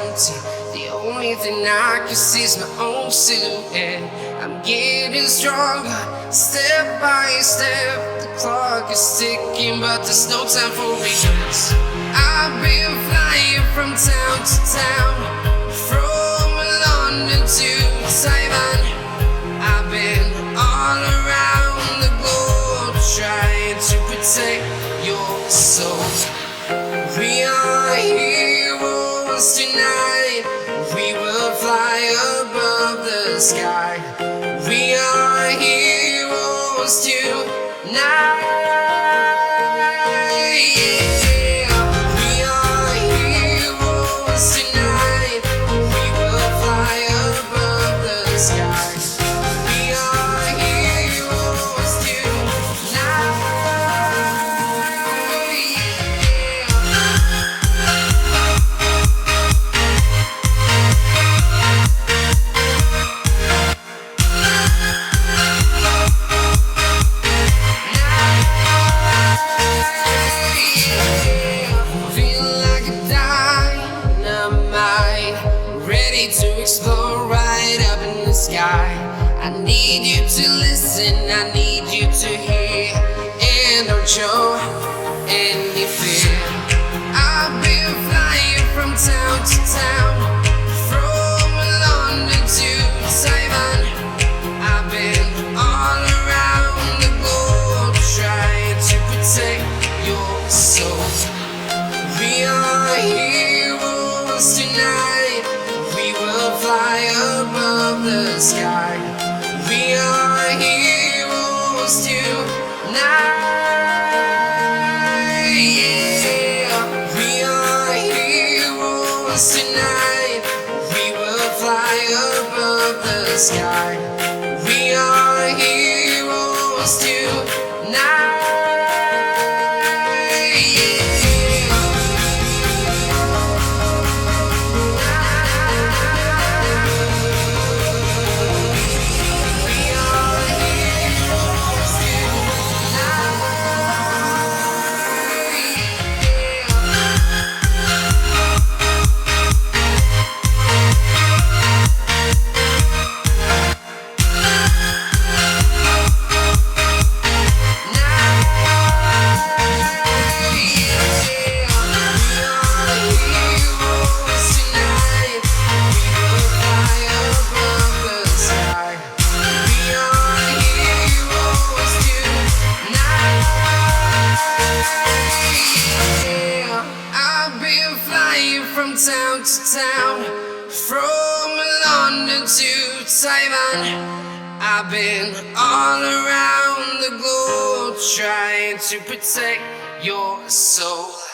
empty. The only thing I can see is my own silhouette. I'm getting stronger, step by step. The clock is ticking, but there's no time for regrets. I've been flying from town to town, from London to Taiwan. I've been all around the globe trying to protect your soul. We are heroes tonight. We will fly above the sky. We are heroes tonight. To explore right up in the sky. I need you to listen, I need you to hear, and don't show any fear. I've been flying from town to town, from London to Taiwan. I've been all around the globe trying to protect your soul. We are heroes tonight. Fly above the sky. We are heroes tonight. Yeah. We are heroes tonight. We will fly above the sky. We are heroes tonight. From town to town, from London to Taiwan. I've been all around the globe trying to protect your soul.